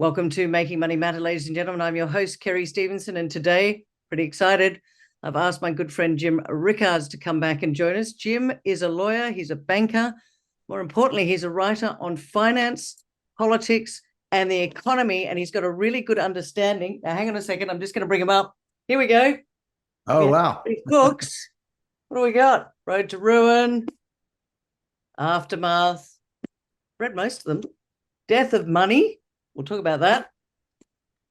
Welcome to Making Money Matter, ladies and gentlemen. I'm your host, Kerry Stevenson, and today, pretty excited, I've asked my good friend Jim Rickards to come back and join us. Jim is a lawyer, he's a banker. More importantly, he's a writer on finance, politics, and the economy, and he's got a really good understanding. Now, hang on a second, I'm just going to bring him up. Here we go. Oh, wow. Books. What do we got? Road to Ruin, Aftermath. Read most of them. Death of Money. We'll talk about that.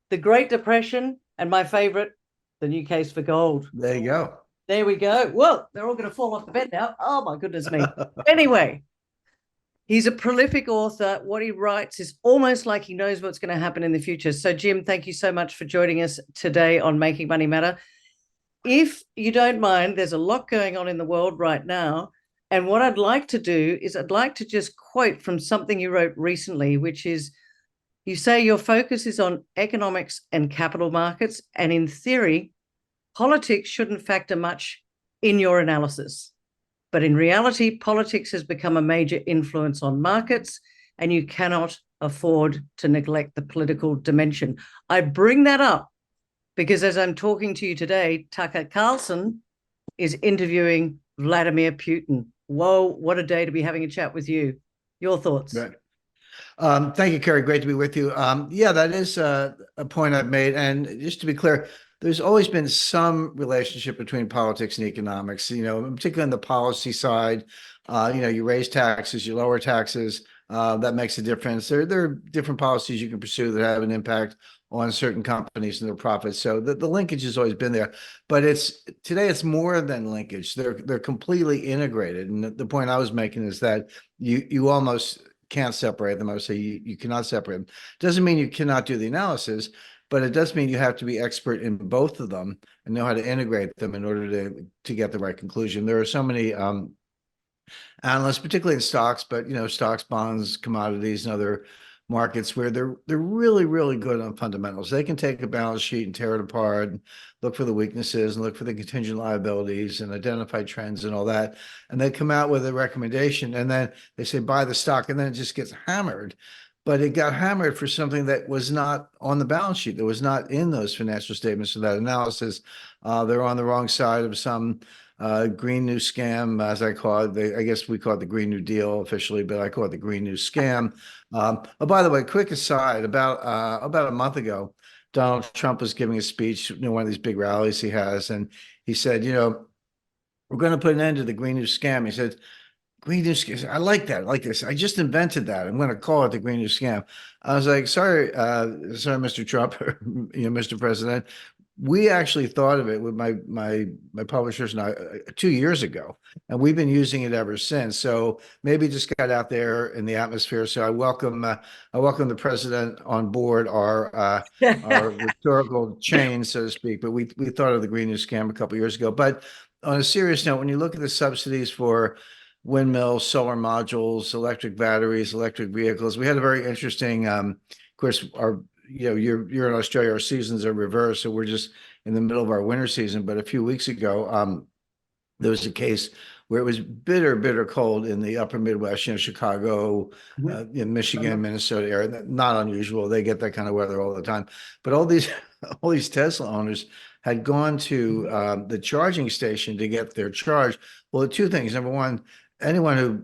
The Great Depression, and my favorite, The New Case for Gold. There you go. There we go. Well, they're all going to fall off the bed now. Oh, my goodness me. Anyway, he's a prolific author. What he writes is almost like he knows what's going to happen in the future. So, Jim, thank you so much for joining us today on Making Money Matter. If you don't mind, there's a lot going on in the world right now. And what I'd like to do is I'd like to just quote from something you wrote recently, which is, you say your focus is on economics and capital markets, and in theory, politics shouldn't factor much in your analysis. But in reality, politics has become a major influence on markets, and you cannot afford to neglect the political dimension. I bring that up because as I'm talking to you today, Tucker Carlson is interviewing Vladimir Putin. Whoa, what a day to be having a chat with you. Your thoughts? Right. Thank you, Kerry. Great to be with you. Yeah, that is a point I've made. And just to be clear, there's always been some relationship between politics and economics, particularly on the policy side. You raise taxes, you lower taxes. That makes a difference. There are different policies you can pursue that have an impact on certain companies and their profits. So the linkage has always been there. But today it's more than linkage. They're completely integrated. And the point I was making is that you almost can't separate them. I would say you cannot separate them. Doesn't mean you cannot do the analysis, but it does mean you have to be expert in both of them and know how to integrate them in order to get the right conclusion. There are so many analysts, particularly in stocks, but stocks, bonds, commodities, and other markets where they're really, really good on fundamentals. They can take a balance sheet and tear it apart, and look for the weaknesses and look for the contingent liabilities and identify trends and all that. And they come out with a recommendation, and then they say buy the stock, and then it just gets hammered. But it got hammered for something that was not on the balance sheet, that was not in those financial statements or that analysis. They're on the wrong side of some Green New Scam, as I call it. I guess we call it the Green New Deal officially, but I call it the Green New Scam. Oh, by the way, quick aside, about a month ago, Donald Trump was giving a speech, one of these big rallies he has, and he said, we're going to put an end to the Green New Scam. He said, Green New Scam, I like that. I like this. I just invented that. I'm going to call it the Green New Scam. I was like, sorry, Mr. Trump, Mr. President. We actually thought of it with my publishers and I 2 years ago, and we've been using it ever since. So maybe it just got out there in the atmosphere. So I welcome the president on board our rhetorical chain, so to speak. But we thought of the Green New Scam a couple of years ago. But on a serious note, when you look at the subsidies for windmills, solar modules, electric batteries, electric vehicles, we had a very interesting. Of course, you're in Australia, our seasons are reversed, so we're just in the middle of our winter season. But a few weeks ago, there was a case where it was bitter cold in the upper Midwest, Chicago, in Michigan, Minnesota area. Not unusual. They get that kind of weather all the time. But all these Tesla owners had gone to the charging station to get their charge. Well, two things. Number one, anyone who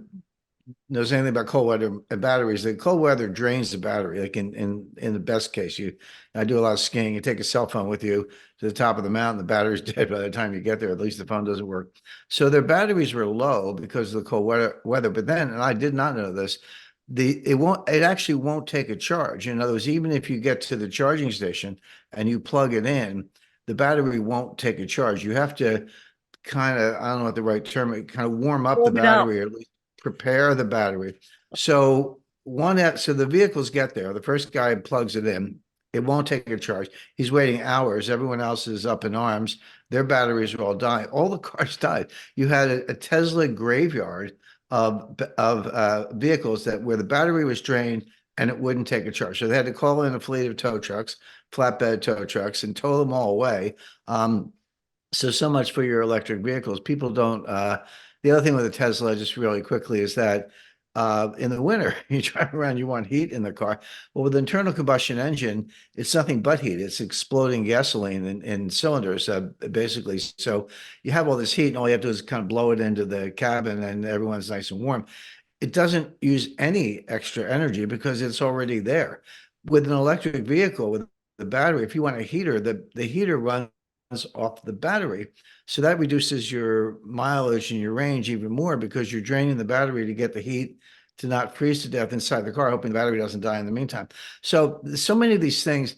knows anything about cold weather and batteries, the cold weather drains the battery. Like in the best case, I do a lot of skiing. You take a cell phone with you to the top of the mountain, the battery's dead by the time you get there. At least the phone doesn't work. So their batteries were low because of the cold weather. But then, and I did not know this, it actually won't take a charge. In other words, even if you get to the charging station and you plug it in, the battery won't take a charge. You have to kind of, I don't know what the right term, kind of warm up the battery, or at least prepare the battery. So the vehicles get there. The first guy plugs it in. It won't take a charge. He's waiting hours. Everyone else is up in arms. Their batteries are all dying. All the cars died. You had a Tesla graveyard of vehicles where the battery was drained and it wouldn't take a charge. So they had to call in a fleet of tow trucks, flatbed tow trucks, and tow them all away. So much for your electric vehicles. People don't. The other thing with a Tesla, just really quickly, is that in the winter. You drive around, you want heat in the car. Well, with internal combustion engine, it's nothing but heat. It's exploding gasoline in cylinders, basically. So you have all this heat, and all you have to do is kind of blow it into the cabin, and everyone's nice and warm. It doesn't use any extra energy because it's already there. With an electric vehicle, with the battery, if you want a heater, the heater runs off the battery. So that reduces your mileage and your range even more because you're draining the battery to get the heat to not freeze to death inside the car, hoping the battery doesn't die in the meantime. So many of these things.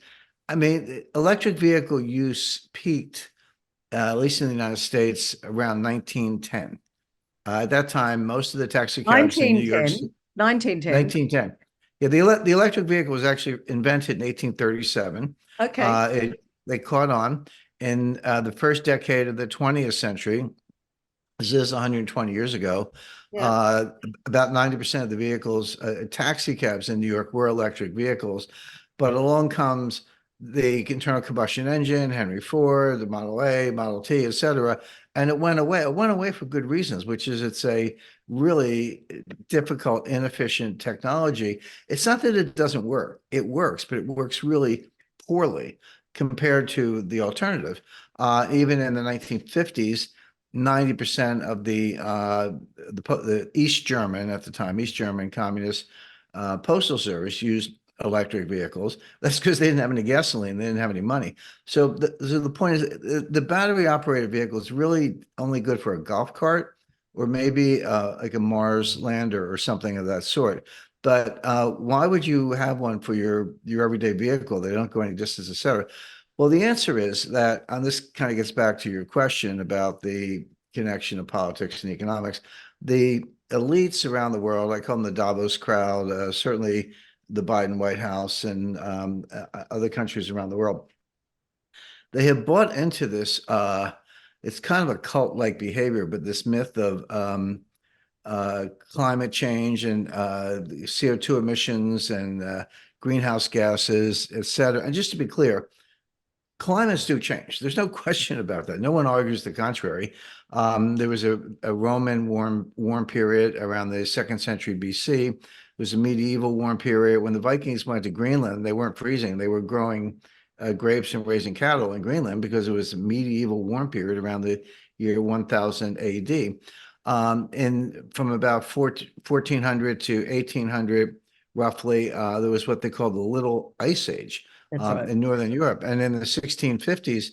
I mean, electric vehicle use peaked, at least in the United States, around 1910. At that time, most of the taxi cabs in New York, 1910. 1910. 1910. Yeah, the electric vehicle was actually invented in 1837. Okay. They caught on in the first decade of the 20th century. This is 120 years ago. Yeah. About 90% of the vehicles, taxi cabs in New York, were electric vehicles. But along comes the internal combustion engine, Henry Ford, the Model A, Model T, et cetera. And it went away. It went away for good reasons, which is it's a really difficult, inefficient technology. It's not that it doesn't work. It works, but it works really poorly compared to the alternative. Even in the 1950s, 90% of the East German at the time, East German Communist Postal Service used electric vehicles. That's because they didn't have any gasoline. They didn't have any money. So the point is the battery operated vehicle is really only good for a golf cart or maybe like a Mars lander or something of that sort. But why would you have one for your everyday vehicle? They don't go any distance, et cetera. Well, the answer is that, and this kind of gets back to your question about the connection of politics and economics. The elites around the world, I call them the Davos crowd, certainly the Biden White House and other countries around the world, they have bought into this. It's kind of a cult-like behavior, but this myth of climate change and CO2 emissions and greenhouse gases, et cetera. And just to be clear, climates do change. There's no question about that. No one argues the contrary. There was a Roman warm period around the 2nd century BC. It was a medieval warm period. When the Vikings went to Greenland, they weren't freezing. They were growing grapes and raising cattle in Greenland because it was a medieval warm period around the year 1000 AD. And from about 1400 to 1800, roughly, there was what they called the Little Ice Age. Right. In Northern Europe. And in the 1650s,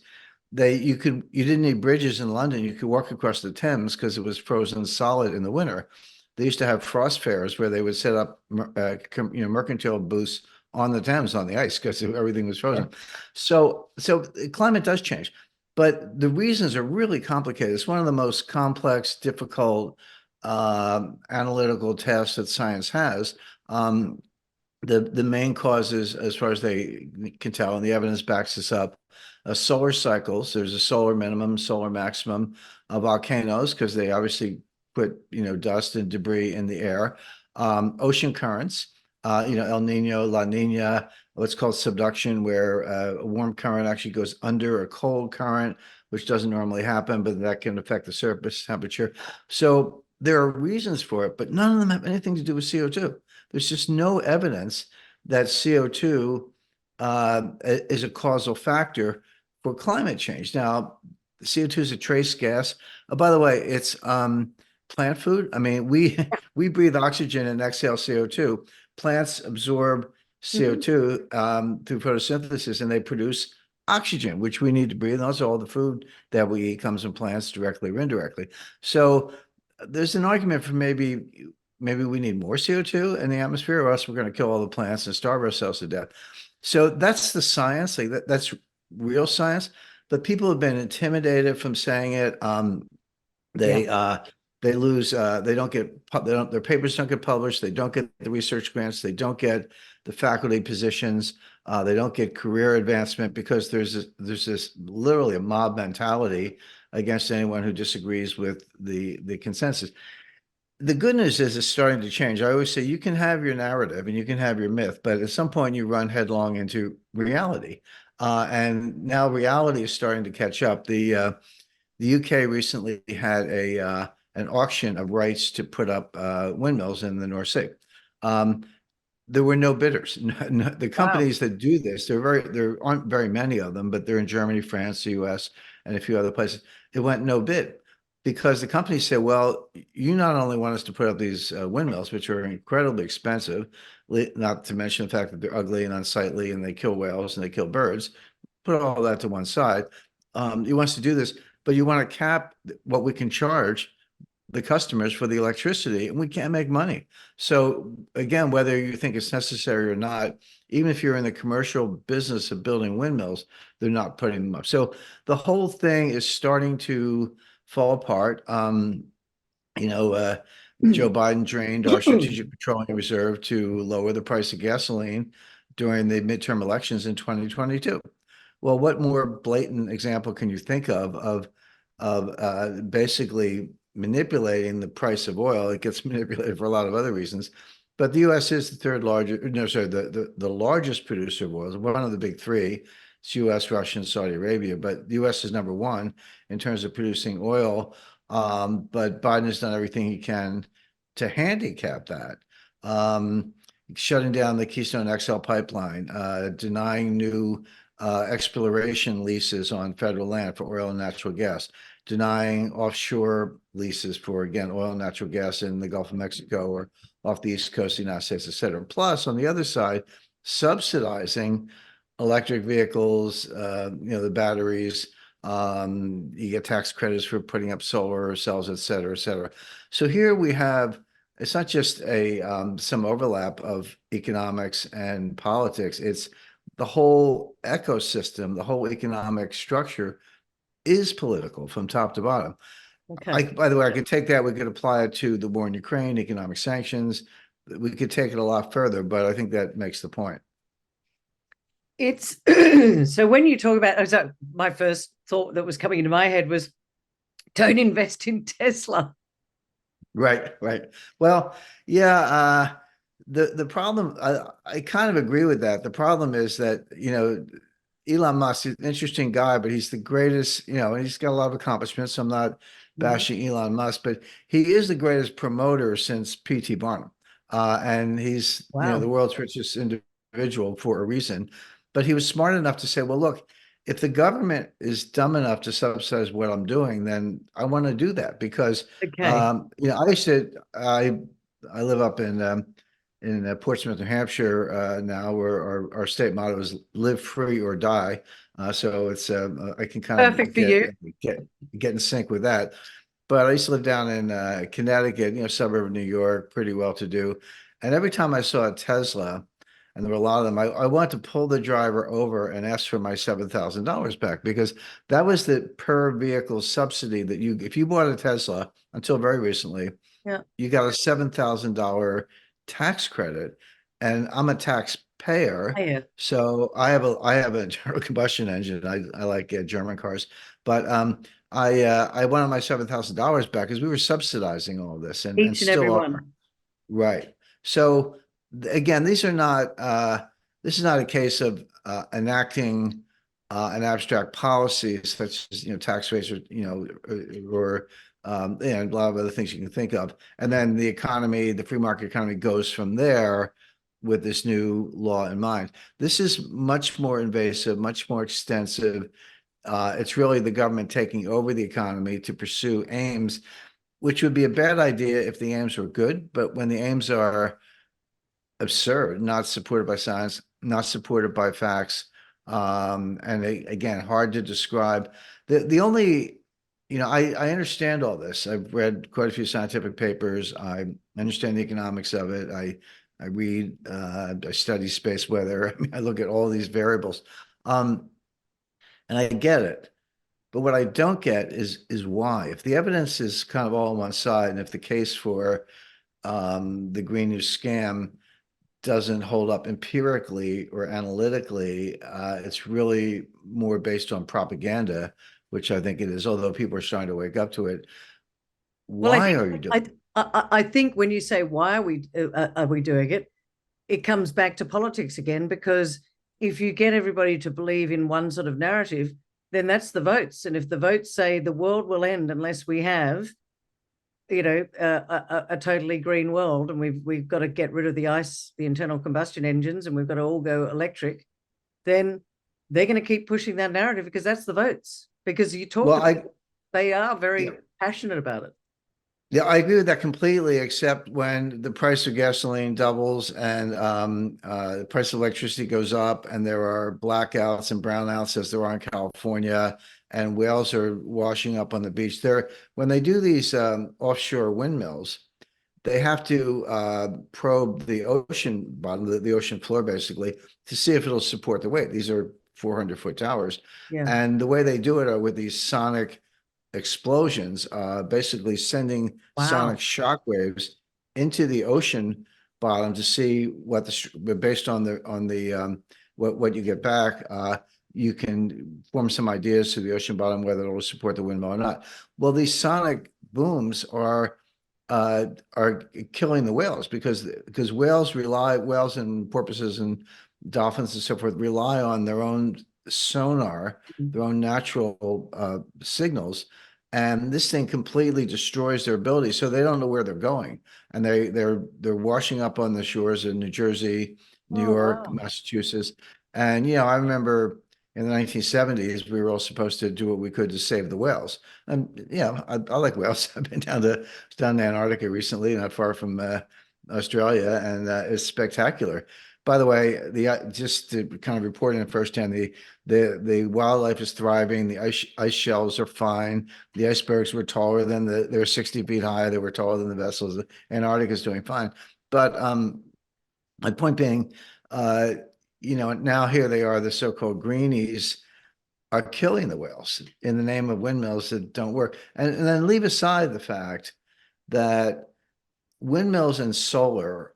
you didn't need bridges in London. You could walk across the Thames because it was frozen solid in the winter. They used to have frost fairs where they would set up mercantile booths on the Thames on the ice because everything was frozen. Yeah. So climate does change, but the reasons are really complicated. It's one of the most complex, difficult analytical tests that science has. The main causes, as far as they can tell, and the evidence backs this up, solar cycles. There's a solar minimum, solar maximum of volcanoes because they obviously put dust and debris in the air. Ocean currents, El Nino, La Nina, what's called subduction, where a warm current actually goes under a cold current, which doesn't normally happen, but that can affect the surface temperature. So there are reasons for it, but none of them have anything to do with CO2. There's just no evidence that CO2 is a causal factor for climate change. Now, CO2 is a trace gas. Oh, by the way, it's plant food. I mean, we breathe oxygen and exhale CO2. Plants absorb CO2 through photosynthesis, and they produce oxygen, which we need to breathe. And also, all the food that we eat comes from plants directly or indirectly. So there's an argument for maybe we need more CO2 in the atmosphere, or else we're going to kill all the plants and starve ourselves to death. So that's the science. Like that's real science. But people have been intimidated from saying it. They lose. They don't get. Their papers don't get published. They don't get the research grants. They don't get the faculty positions. They don't get career advancement because there's this literally a mob mentality against anyone who disagrees with the consensus. The good news is it's starting to change. I always say you can have your narrative and you can have your myth, but at some point you run headlong into reality. And now reality is starting to catch up. The UK recently had an auction of rights to put up windmills in the North Sea. There were no bidders. The companies that do this, there aren't very many of them, but they're in Germany, France, the US, and a few other places. It went no bid because the companies said, well, you not only want us to put up these windmills, which are incredibly expensive, not to mention the fact that they're ugly and unsightly and they kill whales and they kill birds, put all that to one side. You want us to do this, but you want to cap what we can charge the customers for the electricity, and we can't make money. So again, whether you think it's necessary or not, even if you're in the commercial business of building windmills, they're not putting them up. So the whole thing is starting to fall apart. Joe Biden drained our strategic petroleum reserve to lower the price of gasoline during the midterm elections in 2022. Well, what more blatant example can you think of basically manipulating the price of oil? It gets manipulated for a lot of other reasons, but the U.S. is the third largest, no, sorry, the largest producer of oil, one of the big three. It's U.S., Russia, and Saudi Arabia, but the U.S. is number one in terms of producing oil. But Biden has done everything he can to handicap that. Shutting down the Keystone XL pipeline, denying new exploration leases on federal land for oil and natural gas, denying offshore leases for, again, oil and natural gas in the Gulf of Mexico or off the East Coast of the United States, et cetera. Plus, on the other side, subsidizing electric vehicles, the batteries. You get tax credits for putting up solar cells, et cetera, et cetera. So here we have, it's not just some overlap of economics and politics. It's the whole ecosystem, the whole economic structure is political from top to bottom. Okay. By the way, I could take that, we could apply it to the war in Ukraine, economic sanctions. We could take it a lot further, but I think that makes the point. It's so when you talk about, so my first thought that was coming into my head was, don't invest in Tesla. Right. Well, yeah, the problem, I kind of agree with that. The problem is that, Elon Musk is an interesting guy, but he's the greatest, and he's got a lot of accomplishments. So I'm not bashing Elon Musk, but he is the greatest promoter since P.T. Barnum. And he's, Wow. the world's richest individual for a reason. But he was smart enough to say, well, look, if the government is dumb enough to subsidize what I'm doing, then I want to do that because, Okay. I live up in Portsmouth, New Hampshire now, where our state motto is "Live free or die." So it's I can kind Perfect of for you. get in sync with that. But I used to live down in Connecticut, suburb of New York, pretty well to do. And every time I saw a Tesla, and there were a lot of them, I wanted to pull the driver over and ask for my $7,000 back because that was the per vehicle subsidy that if you bought a Tesla until very recently, Yeah. you got a $7,000 tax credit, and I'm a taxpayer. Yeah. So I have a internal combustion engine. I like German cars, but I wanted my $7,000 back because we were subsidizing all this and Each and every still are. one. Right. So again, this is not a case of enacting an abstract policy such as tax rates or and a lot of other things you can think of, and then the free market economy goes from there with this new law in mind. This is much more invasive, much more extensive. It's really the government taking over the economy to pursue aims, which would be a bad idea if the aims were good, but when the aims are absurd, not supported by science, not supported by facts, and again, hard to describe. The only, I understand all this. I've read quite a few scientific papers. I understand the economics of it. I read, I study space weather. I mean, I look at all these variables, and I get it. But what I don't get is why. If the evidence is kind of all on one side, and if the case for the Green News scam doesn't hold up empirically or analytically, it's really more based on propaganda, which I think it is, although people are starting to wake up to it. Why are you doing it? I think when you say why are we doing it, it comes back to politics again, because if you get everybody to believe in one sort of narrative, then that's the votes. And if the votes say the world will end unless we have a totally green world, and we've got to get rid of the internal combustion engines, and we've got to all go electric, then they're going to keep pushing that narrative because that's the votes. Because you talk Well, to I people, they are yeah, very passionate about it. yeah, I agree with that completely, except when the price of gasoline doubles and the price of electricity goes up, and there are blackouts and brownouts as there are in California, and whales are washing up on the beach. There, when they do these offshore windmills, they have to probe the ocean bottom, the ocean floor, basically, to see if it'll support the weight. These are 400-foot towers. Yeah. And the way they do it are with these sonic explosions, basically sending sonic Wow. shock waves into the ocean bottom to see what based on the what you get back, you can form some ideas to the ocean bottom whether it will support the windmill or not. Well, these sonic booms are killing the whales because whales and porpoises and dolphins and so forth rely on their own sonar, their own natural signals, and this thing completely destroys their ability. So they don't know where they're going, and they're washing up on the shores of New Jersey, New Oh, York, wow. Massachusetts, and I remember in the 1970s we were all supposed to do what we could to save the whales. And I like whales. I've been down to Antarctica recently, not far from Australia, and it's spectacular. By the way, just to kind of report in firsthand, the wildlife is thriving. The ice shelves are fine. The icebergs were taller than they're 60 feet high. They were taller than the vessels. Antarctica is doing fine. But my point being, now here they are, the so-called greenies are killing the whales in the name of windmills that don't work. And then leave aside the fact that windmills and solar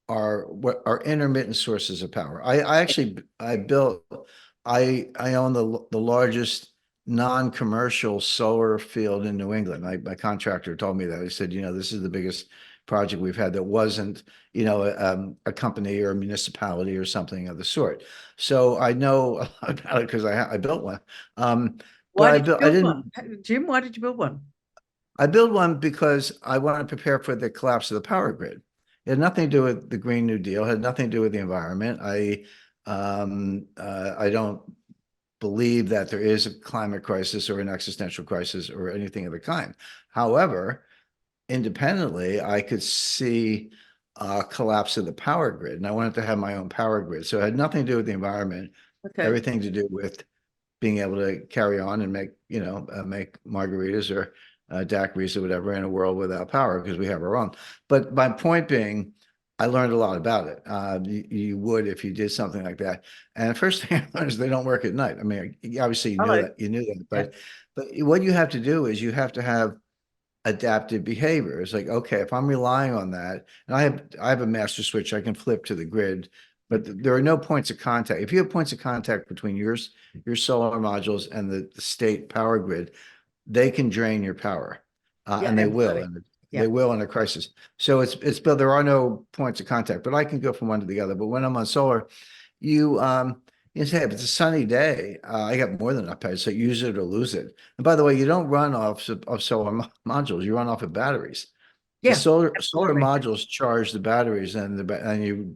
are intermittent sources of power. I actually I own the largest non-commercial solar field in New England. My contractor told me that. He said, this is the biggest project we've had that wasn't, a company or a municipality or something of the sort. So I know a lot about it because I built one. But Why did you I build one? didn't Jim, why did you build one? I built one because I want to prepare for the collapse of the power grid. It had nothing to do with the Green New Deal, had nothing to do with the environment. I don't believe that there is a climate crisis or an existential crisis or anything of the kind. However, independently, I could see a collapse of the power grid, and I wanted to have my own power grid. So it had nothing to do with the environment, Okay. everything to do with being able to carry on and make margaritas or daiquiris or whatever in a world without power because we have our own. But my point being, I learned a lot about it. You would if you did something like that. And the first thing I learned is they don't work at night. I mean, obviously Hello. you knew that, Yeah. but what you have to do is you have to have adaptive behavior. It's like, okay, if I'm relying on that, and I have a master switch I can flip to the grid, but there are no points of contact. If you have points of contact between your solar modules and the state power grid, they can drain your power, Yeah, and they will, absolutely. and Yeah. they will in a crisis. So but there are no points of contact, but I can go from one to the other. But when I'm on solar, you you say if it's a sunny day, I got more than enough power, so use it or lose it. And by the way, you don't run off of solar modules; you run off of batteries. The Yeah, solar absolutely. modules charge the batteries, and you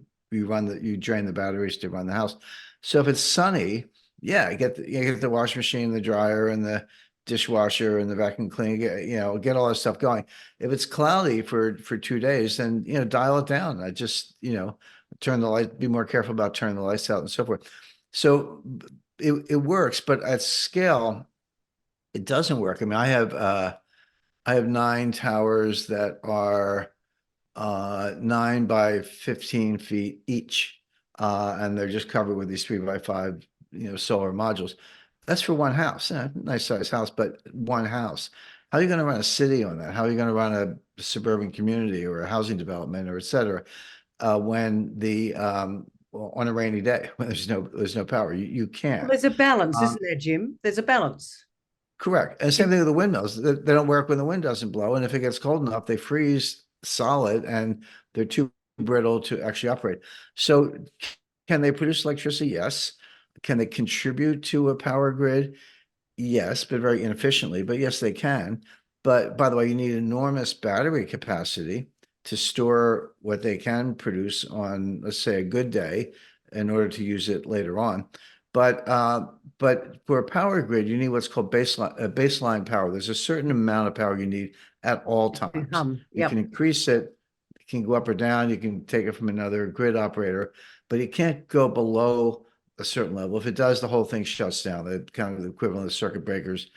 drain the batteries to run the house. So if it's sunny, yeah, you get the washing machine, the dryer, and the dishwasher and the vacuum cleaner. Get all that stuff going. If it's cloudy for 2 days, then dial it down. I just turn the light. Be more careful about turning the lights out and so forth. So it works, but at scale, it doesn't work. I mean, I have 9 towers that are 9 by 15 feet each, and they're just covered with these 3 by 5, solar modules. That's for one house, nice size house, but one house. How are you going to run a city on that? How are you going to run a suburban community or a housing development or et cetera, when on a rainy day when there's no power? You Well, can't. there's a balance, Um, isn't there, Jim? There's a balance. Correct. And same thing with the windmills. They don't work when the wind doesn't blow. And if it gets cold enough, they freeze solid and they're too brittle to actually operate. So can they produce electricity? Yes. Can they contribute to a power grid? Yes, but very inefficiently. But yes, they can. But by the way, you need enormous battery capacity to store what they can produce on, let's say, a good day in order to use it later on. But for a power grid, you need what's called baseline power. There's a certain amount of power you need at all times. You can Yep. increase it, it can go up or down, you can take it from another grid operator, but it can't go below a certain level. If it does, the whole thing shuts down. The kind of the equivalent of circuit breakers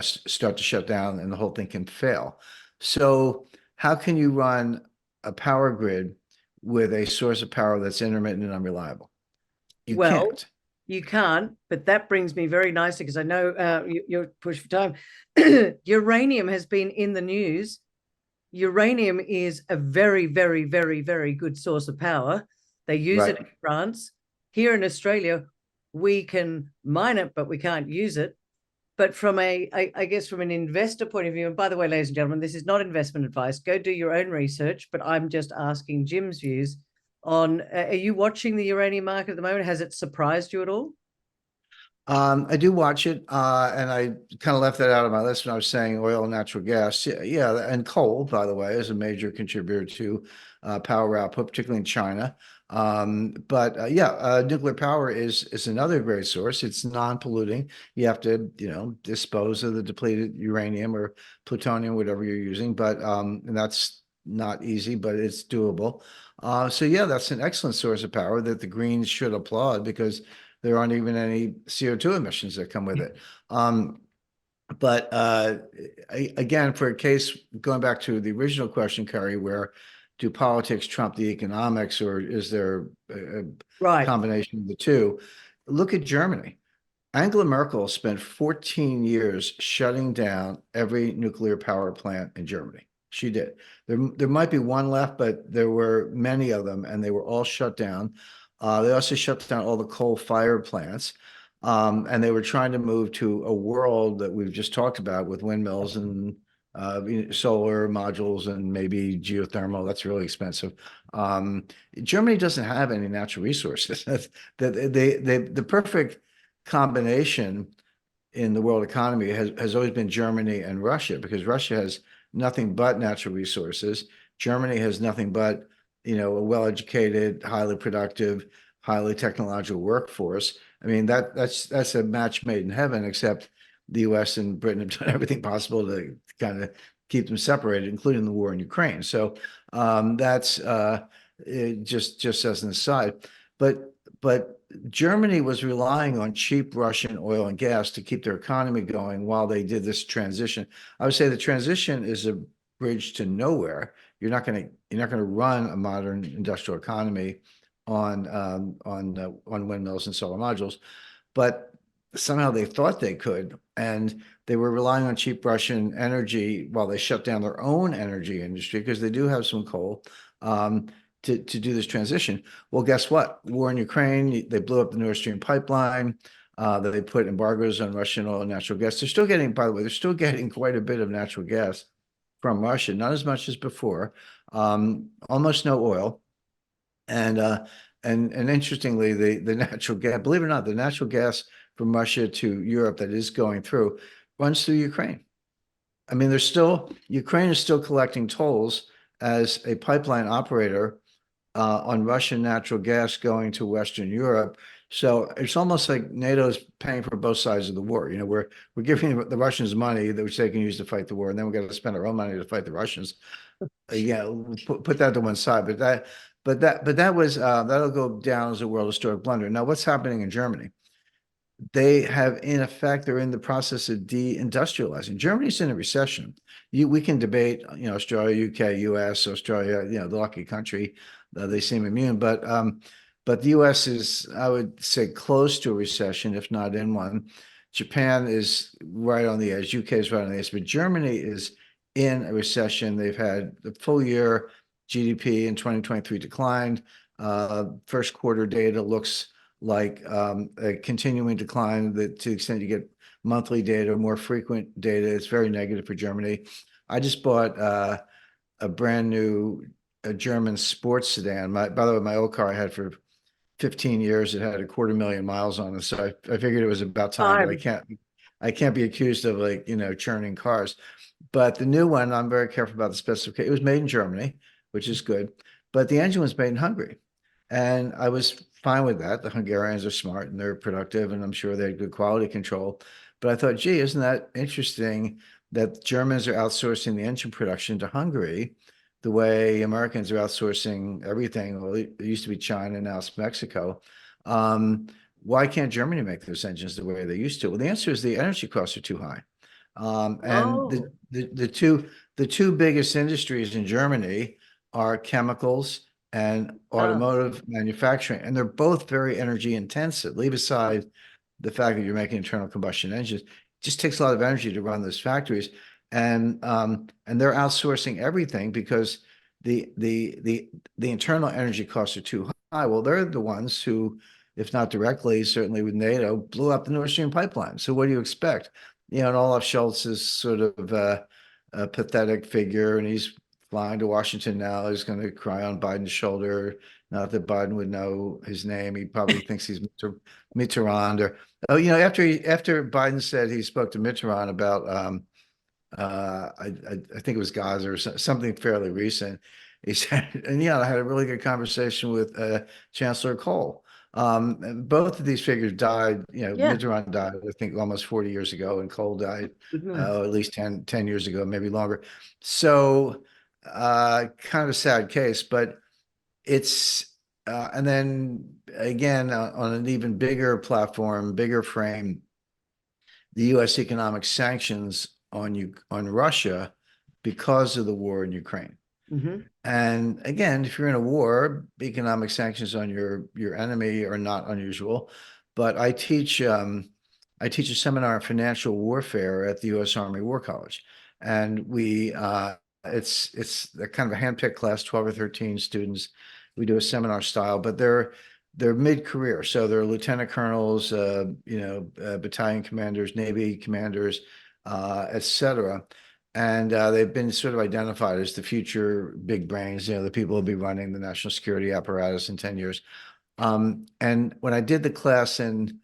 start to shut down and the whole thing can fail. So how can you run a power grid with a source of power that's intermittent and unreliable? You Well, can't. you can't, but that brings me very nicely because I know you're pushed for time. Uranium has been in the news. Uranium is a very, very, very, very good source of power. They use it Right. in France. Here in Australia, we can mine it, but we can't use it. But from I guess from an investor point of view, and by the way, ladies and gentlemen, this is not investment advice. Go do your own research, but I'm just asking Jim's views on, are you watching the uranium market at the moment? Has it surprised you at all? I do watch it, and I kind of left that out of my list when I was saying oil and natural gas. Yeah, yeah, and coal, by the way, is a major contributor to power output, particularly in China. But yeah, nuclear power is another great source. It's non-polluting. You have to, dispose of the depleted uranium or plutonium, whatever you're using, but and that's not easy, but it's doable. So yeah, that's an excellent source of power that the Greens should applaud because there aren't even any CO2 emissions that come with it. But again, for a case, going back to the original question, Kerry, where do politics trump the economics, or is there a Right. combination of the two? Look at Germany. Angela Merkel spent 14 years shutting down every nuclear power plant in Germany. She did. There might be one left, but there were many of them, and they were all shut down. They also shut down all the coal-fired plants, and they were trying to move to a world that we've just talked about with windmills and solar modules and maybe geothermal. That's really expensive. Germany doesn't have any natural resources. The perfect combination in the world economy has always been Germany and Russia, because Russia has nothing but natural resources. Germany has nothing but, a well-educated, highly productive, highly technological workforce. I mean, that's a match made in heaven, except the US and Britain have done everything possible to kind of keep them separated, including the war in Ukraine. So that's just as an aside. But Germany was relying on cheap Russian oil and gas to keep their economy going while they did this transition. I would say the transition is a bridge to nowhere. You're not going to run a modern industrial economy on windmills and solar modules, but somehow they thought they could, and they were relying on cheap Russian energy while they shut down their own energy industry, because they do have some coal. To do this transition. Well, guess what? War in Ukraine, they blew up the Nord Stream pipeline. They put embargoes on Russian oil and natural gas. They're still getting, by the way, they're still getting quite a bit of natural gas from Russia, not as much as before. Almost no oil. And interestingly, the natural gas, believe it or not, the natural gas from Russia to Europe that is going through runs through Ukraine. I mean, Ukraine is still collecting tolls as a pipeline operator on Russian natural gas going to Western Europe. So it's almost like NATO is paying for both sides of the war. We're giving the Russians money which they can use to fight the war, and then we're going to spend our own money to fight the Russians. Yeah, put that to one side. But that was that'll go down as a world historic blunder. Now, what's happening in Germany? They have, in effect, they're in the process of deindustrializing. Germany's in a recession. We can debate, Australia, UK, US, Australia, the lucky country, they seem immune, but the US is, I would say, close to a recession, if not in one. Japan is right on the edge. UK is right on the edge, but Germany is in a recession. They've had the full year GDP in 2023 declined. First quarter data looks like a continuing decline, that to the extent you get monthly data, more frequent data, it's very negative for Germany. I just bought a brand new German sports sedan. By the way, my old car I had for 15 years, it had 250,000 miles on it. So I figured it was about time, but I Time. can't, I can't be accused of like, churning cars. But the new one, I'm very careful about the specification. It was made in Germany, which is good, but the engine was made in Hungary. And I was fine with that. The Hungarians are smart and they're productive, and I'm sure they had good quality control. But I thought, gee, isn't that interesting that Germans are outsourcing the engine production to Hungary the way Americans are outsourcing everything? Well, it used to be China, now it's Mexico. Why can't Germany make those engines the way they used to? Well, the answer is the energy costs are too high. And Oh, the two biggest industries in Germany are chemicals and ah, automotive manufacturing, and they're both very energy intensive. Leave aside the fact that you're making internal combustion engines, it just takes a lot of energy to run those factories, and they're outsourcing everything because the internal energy costs are too high. Well, they're the ones who, if not directly, certainly with NATO, blew up the Nord Stream pipeline. So what do you expect? And Olaf Scholz is sort of a pathetic figure, and he's flying to Washington now. He's going to cry on Biden's shoulder. Not that Biden would know his name. He probably thinks he's Mitterrand or, after Biden said he spoke to Mitterrand about I think it was Gaza or something fairly recent. He said, and I had a really good conversation with Chancellor Kohl. And both of these figures died, yeah. Mitterrand died, I think, almost 40 years ago, and Kohl died Goodness. at least 10 years ago, maybe longer. So kind of a sad case, but it's, and then again, on an even bigger platform, bigger frame, the U.S. economic sanctions on Russia because of the war in Ukraine. Hmm. And again, if you're in a war, economic sanctions on your enemy are not unusual. But I teach a seminar on financial warfare at the U.S. Army War College, and it's a kind of a handpicked class, 12 or 13 students. We do a seminar style, but they're mid-career, so they're lieutenant colonels, battalion commanders, Navy commanders, et cetera. And they've been sort of identified as the future big brains, the people who'll be running the national security apparatus in 10 years. And when I did the class in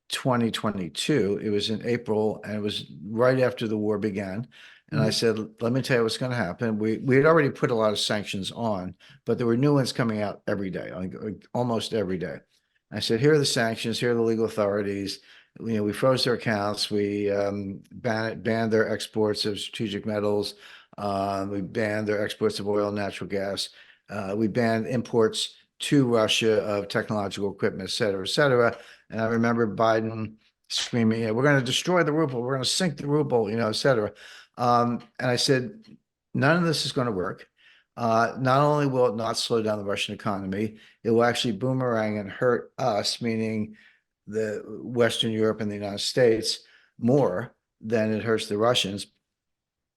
2022, it was in April, and it was right after the war began. And I Hmm. said, let me tell you what's going to happen. We had already put a lot of sanctions on, but there were new ones coming out every day, like almost every day. I said, here are the sanctions, here are the legal authorities. We froze their accounts. We banned their exports of strategic metals. We banned their exports of oil and natural gas. We banned imports to Russia of technological equipment, et cetera, et cetera. And I remember Biden screaming, we're going to destroy the ruble. We're going to sink the ruble, et cetera. And I said, none of this is going to work. Not only will it not slow down the Russian economy, it will actually boomerang and hurt us, meaning the Western Europe and the United States, more than it hurts the Russians.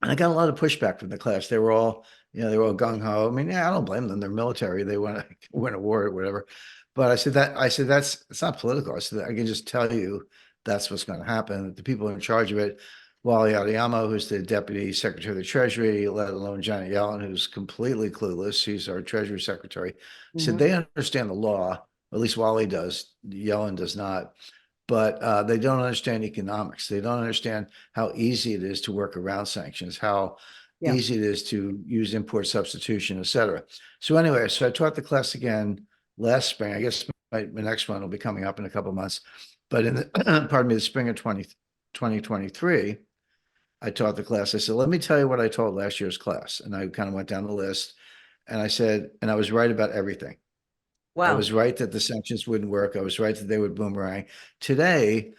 And I got a lot of pushback from the class. They were all gung ho. I mean, yeah, I don't blame them. They're military. They want to win a war or whatever. But I said it's not political. I said I can just tell you that's what's going to happen. The people in charge of it, Wally Adeyemo, who's the deputy secretary of the Treasury, let alone Janet Yellen, who's completely clueless. He's our Treasury secretary. Said Hmm. they understand the law. At least Wally does. Yellen does not. But they don't understand economics. They don't understand how easy it is to work around sanctions, how Yeah. easy it is to use import substitution, et cetera. So anyway, so I taught the class again last spring. I guess my next one will be coming up in a couple of months. But in the, pardon me, the spring of 2023, I taught the class. I said, let me tell you what I taught last year's class. And I kind of went down the list, and I said, and I was right about everything. I Wow. was right that the sanctions wouldn't work. I was right that they would boomerang. Today,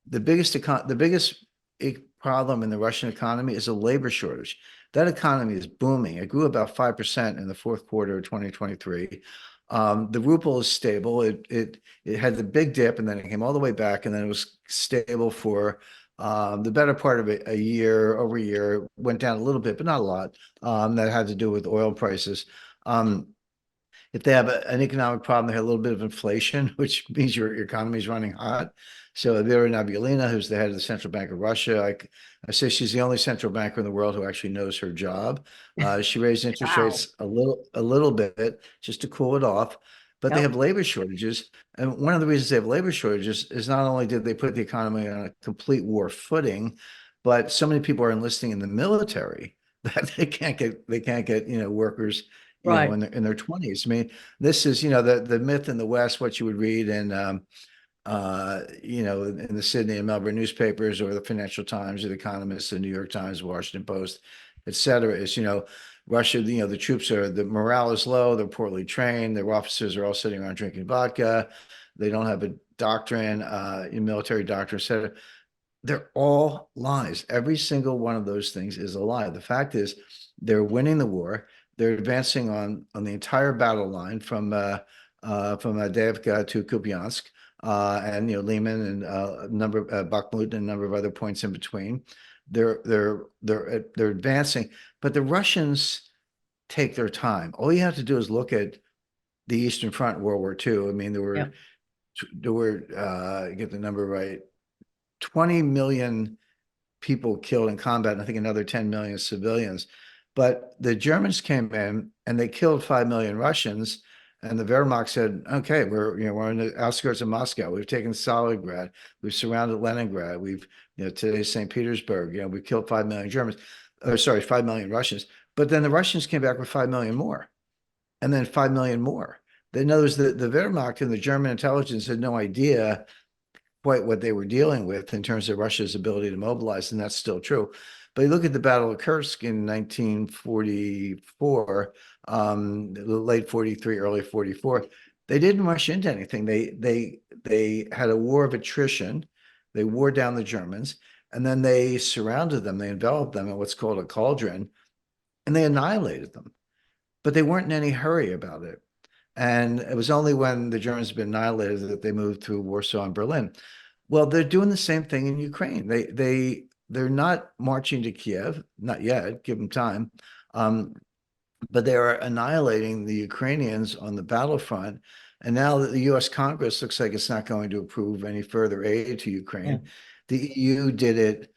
the biggest problem in the Russian economy is a labor shortage. That economy is booming. It grew about 5% in the fourth quarter of 2023. The ruble is stable. It had the big dip, and then it came all the way back, and then it was stable for the better part of a year. Over a year, went down a little bit, but not a lot. That had to do with oil prices. If they have an economic problem, they have a little bit of inflation, which means your economy is running hot. So Vera Nabiullina, who's the head of the Central Bank of Russia, I say she's the only central banker in the world who actually knows her job. She raised interest Wow. rates a little bit just to cool it off. but they Yep. have labor shortages. And one of the reasons they have labor shortages is not only did they put the economy on a complete war footing, but so many people are enlisting in the military that they can't get, workers, Right. in their 20s. I mean, this is, the myth in the West, what you would read in in the Sydney and Melbourne newspapers, or the Financial Times, or the Economist, the New York Times, Washington Post, et cetera, is, Russia, the troops the morale is low, they're poorly trained, their officers are all sitting around drinking vodka, they don't have a doctrine, military doctrine, et cetera. They're all lies. Every single one of those things is a lie. The fact is, they're winning the war. They're advancing on the entire battle line from Adevka to Kupiansk, and Liman, and a number of Bakhmut, and a number of other points in between. They're advancing, but the Russians take their time. All you have to do is look at the Eastern Front in World War II. I mean, Yeah. there were get the number right, 20 million people killed in combat, and I think another 10 million civilians. But the Germans came in and they killed 5 million Russians. And the Wehrmacht said, okay, we're on the outskirts of Moscow. We've taken Stalingrad. We've surrounded Leningrad. We've, today's St. Petersburg, we killed 5 million Germans, or sorry, 5 million Russians. But then the Russians came back with 5 million more, and then 5 million more. In other words, the Wehrmacht and the German intelligence had no idea quite what they were dealing with in terms of Russia's ability to mobilize, and that's still true. But you look at the Battle of Kursk in 1944, late 43, early 44. They didn't rush into anything. They had a war of attrition. They wore down the Germans, and then they surrounded them. They enveloped them in what's called a cauldron, and they annihilated them. But they weren't in any hurry about it. And it was only when the Germans had been annihilated that they moved through Warsaw and Berlin. Well, they're doing the same thing in Ukraine. They're not marching to Kiev, not yet. Give them time, but they are annihilating the Ukrainians on the battlefront. And now that the U.S. Congress looks like it's not going to approve any further aid to Ukraine, Yeah. the EU did it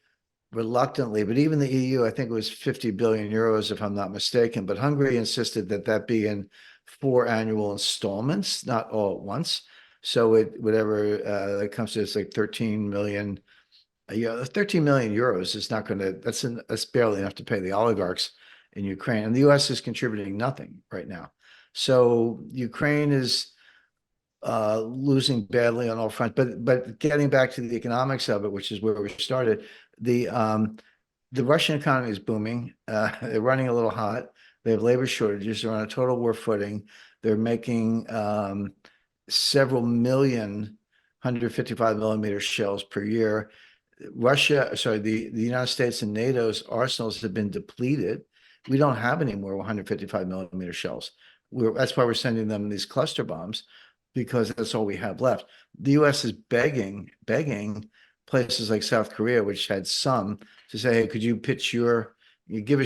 reluctantly, but even the EU, I think it was 50 billion euros, if I'm not mistaken. But Hungary insisted that that be in 4 annual installments, not all at once. So it comes to, it's like 13 million. 13 million euros is not going to. That's barely enough to pay the oligarchs in Ukraine, and the U.S. is contributing nothing right now. So Ukraine is losing badly on all fronts. But getting back to the economics of it, which is where we started, the Russian economy is booming. They're running a little hot. They have labor shortages. They're on a total war footing. They're making several million 155 millimeter shells per year. The United States and NATO's arsenals have been depleted. We don't have any more 155 millimeter shells. That's why we're sending them these cluster bombs, because that's all we have left. The U.S. is begging places like South Korea, which had some, to say, hey, could you give us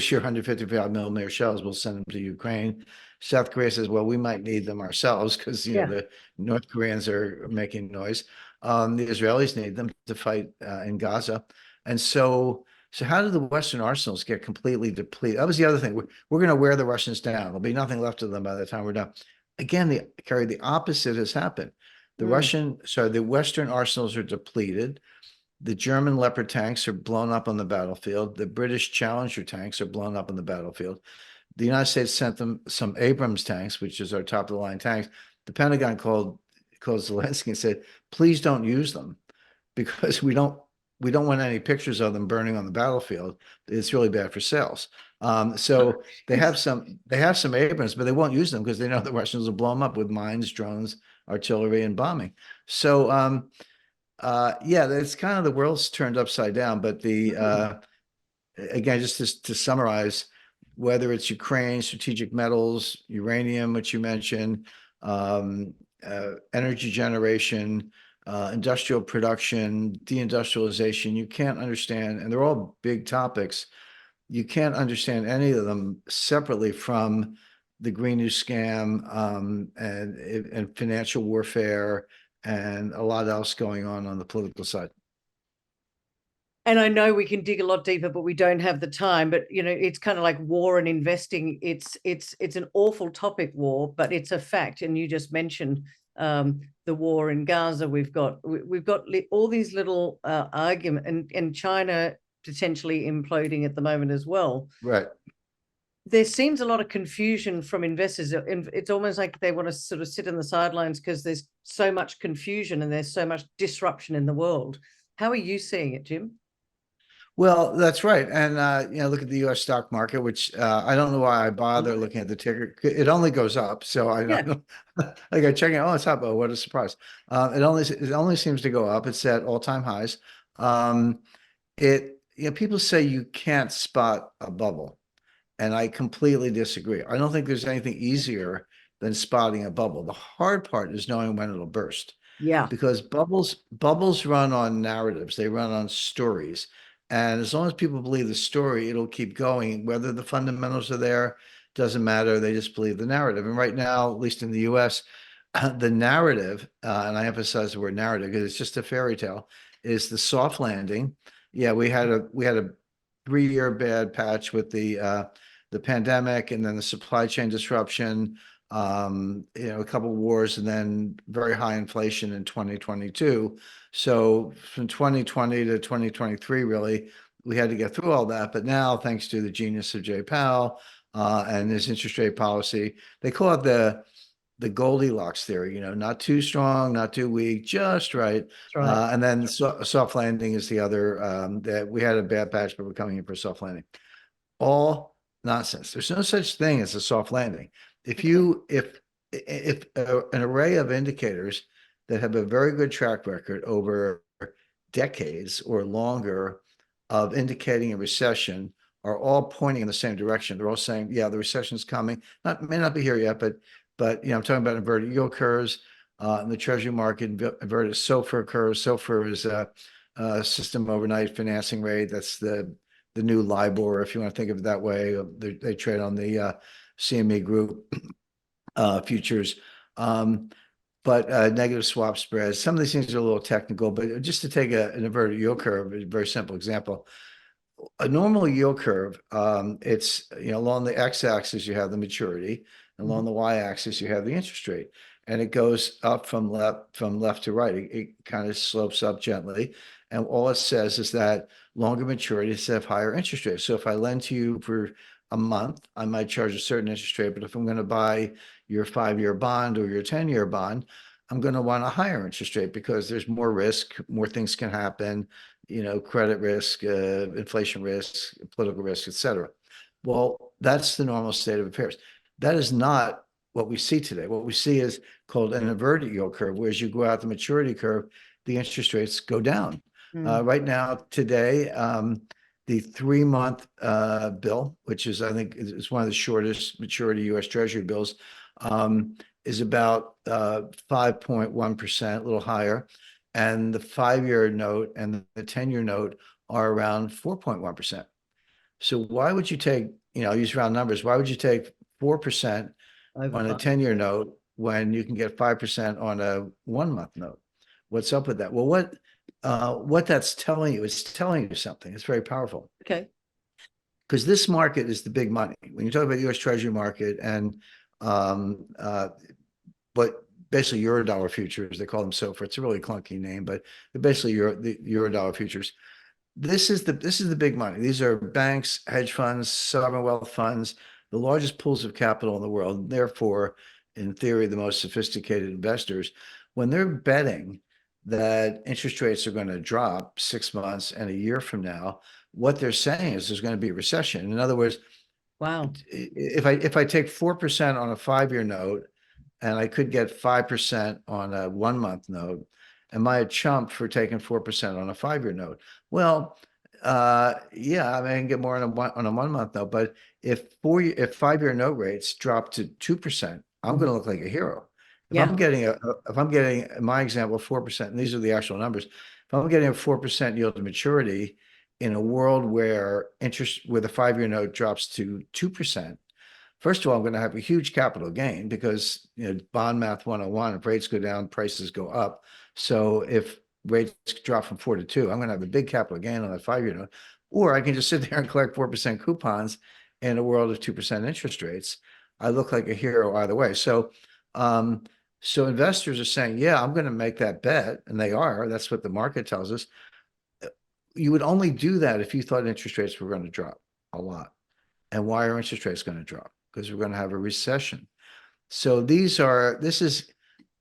your 155 millimeter shells, we'll send them to Ukraine. South Korea says, well, we might need them ourselves, because Yeah. the North Koreans are making noise. The Israelis need them to fight in Gaza. And so how did the Western arsenals get completely depleted? That was the other thing. We're going to wear the Russians down. There'll be nothing left of them by the time we're done. Again, Carrie, the opposite has happened. The Western arsenals are depleted. The German Leopard tanks are blown up on the battlefield. The British Challenger tanks are blown up on the battlefield. The United States sent them some Abrams tanks, which is our top of the line tanks. The Pentagon called Zelensky and said, please don't use them, because we don't want any pictures of them burning on the battlefield. It's really bad for sales. So they have some Abrams, but they won't use them because they know the Russians will blow them up with mines, drones, artillery, and bombing. So yeah, it's kind of, the world's turned upside down. But again, just to summarize, whether it's Ukraine, strategic metals, uranium, which you mentioned, energy generation, industrial production, deindustrialization, you can't understand, and they're all big topics. You can't understand any of them separately from the Green New scam, and financial warfare, and a lot else going on the political side. And I know we can dig a lot deeper, but we don't have the time. But you know, it's kind of like war and investing. It's an awful topic, war, but it's a fact. And you just mentioned the war in Gaza. We've got all these little argument, and China potentially imploding at the moment as well. Right. There seems a lot of confusion from investors. It's almost like they want to sort of sit in the sidelines because there's so much confusion and there's so much disruption in the world. How are you seeing it, Jim? Well, that's right. And, look at the US stock market, which I don't know why I bother looking at the ticker. It only goes up. So I Yeah. don't like I check it. Oh, it's up. Oh, what a surprise. It only seems to go up. It's at all-time highs. People say you can't spot a bubble. And I completely disagree. I don't think there's anything easier than spotting a bubble. The hard part is knowing when it'll burst, Yeah. because bubbles run on narratives. They run on stories. And as long as people believe the story, it'll keep going. Whether the fundamentals are there, doesn't matter. They just believe the narrative. And right now, at least in the US, the narrative, and I emphasize the word narrative because it's just a fairy tale, is the soft landing. Yeah, we had a 3-year bad patch with the pandemic, and then the supply chain disruption, a couple of wars, and then very high inflation in 2022. So from 2020 to 2023, really, we had to get through all that. But now, thanks to the genius of Jay Powell and his interest rate policy, they call it the Goldilocks theory, not too strong, not too weak, just right. That's right. And then soft landing is the other, that we had a bad patch, but we're coming in for a soft landing. All nonsense. There's no such thing as a soft landing. If an array of indicators that have a very good track record over decades or longer of indicating a recession are all pointing in the same direction. They're all saying, yeah, the recession's coming. May not be here yet, but I'm talking about inverted yield curves in the treasury market, inverted SOFR curves. SOFR is a system overnight financing rate. That's the new LIBOR, if you want to think of it that way. They trade on the CME Group futures. But negative swap spreads. Some of these things are a little technical, but just to take an inverted yield curve, a very simple example. A normal yield curve, it's, along the x-axis, you have the maturity, and along the y-axis, you have the interest rate. And it goes up from left to right. It kind of slopes up gently. And all it says is that longer maturities have higher interest rates. So if I lend to you for a month, I might charge a certain interest rate. But if I'm going to buy your 5-year bond or your 10-year bond, I'm going to want a higher interest rate because there's more risk, more things can happen, credit risk, inflation risk, political risk, et cetera. Well, that's the normal state of affairs. That is not what we see today. What we see is called an inverted yield curve, where as you go out the maturity curve, the interest rates go down. Right now, today, the 3-month bill, which is, I think, is one of the shortest maturity U.S. Treasury bills, is about 5.1%, a little higher. And the 5-year note and the 10-year note are around 4.1%. So why would you take, I'll use round numbers, why would you take 4% on a 10-year note when you can get 5% on a 1-month note? What's up with that? Well, what that's telling you, it's telling you something. It's very powerful. Okay. Because this market is the big money. When you talk about U.S. Treasury market and but basically Eurodollar futures, they call them SOFR. It's a really clunky name, but they're basically the Eurodollar futures. This is the big money. These are banks, hedge funds, sovereign wealth funds, the largest pools of capital in the world. Therefore, in theory, the most sophisticated investors. When they're betting that interest rates are going to drop 6 months and a year from now, what they're saying is there's going to be a recession. In other words, wow, if I take 4% on a 5-year note, and I could get 5% on a 1-month note, am I a chump for taking 4% on a 5-year note? Well, yeah, I mean, I can get more on a 1-month note, but if 5-year note rates drop to 2%, I'm going to look like a hero. If I'm getting in my example 4%, and these are the actual numbers, if I'm getting a 4% yield to maturity in a world where the 5-year note drops to 2%, first of all, I'm going to have a huge capital gain because bond math 101, if rates go down, prices go up. So if rates drop from 4 to 2, I'm going to have a big capital gain on that 5-year note. Or I can just sit there and collect 4% coupons in a world of 2% interest rates. I look like a hero either way. So investors are saying, yeah, I'm going to make that bet. And they are. That's what the market tells us. You would only do that if you thought interest rates were going to drop a lot. And why are interest rates going to drop? Because we're going to have a recession. So this is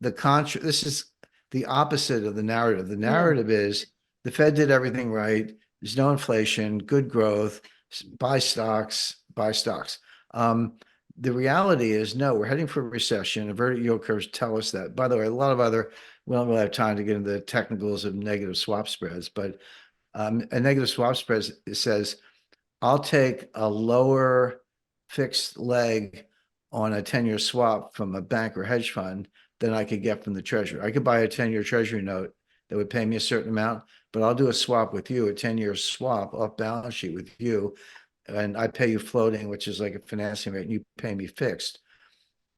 this is the opposite of the narrative. The narrative is the Fed did everything right. There's no inflation, good growth, buy stocks, buy stocks. The reality is, no, we're heading for a recession. Inverted yield curves tell us that. By the way, a lot of we don't really have time to get into the technicals of negative swap spreads, but a negative swap spread says, I'll take a lower fixed leg on a 10-year swap from a bank or hedge fund than I could get from the treasury. I could buy a 10-year treasury note that would pay me a certain amount, but I'll do a swap with you, a 10-year swap off balance sheet with you, and I pay you floating, which is like a financing rate, and you pay me fixed.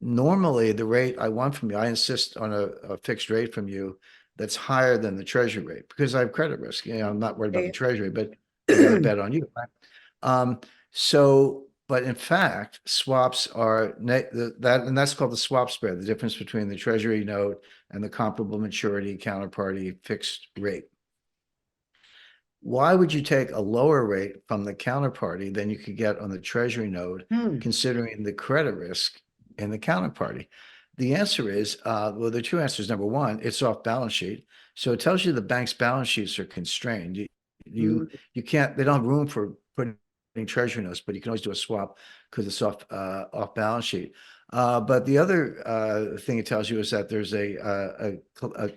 Normally, the rate I want from you, I insist on a fixed rate from you that's higher than the treasury rate because I have credit risk. I'm not worried about the treasury, but I got to bet on you. Right? But in fact, swaps are and that's called the swap spread, the difference between the treasury note and the comparable maturity counterparty fixed rate. Why would you take a lower rate from the counterparty than you could get on the treasury note, considering the credit risk in the counterparty? The answer is, well, there are two answers. Number one, it's off balance sheet. So it tells you the bank's balance sheets are constrained. You can't, they don't have room for putting treasury notes, but you can always do a swap because it's off balance sheet. But the other thing it tells you is that there's a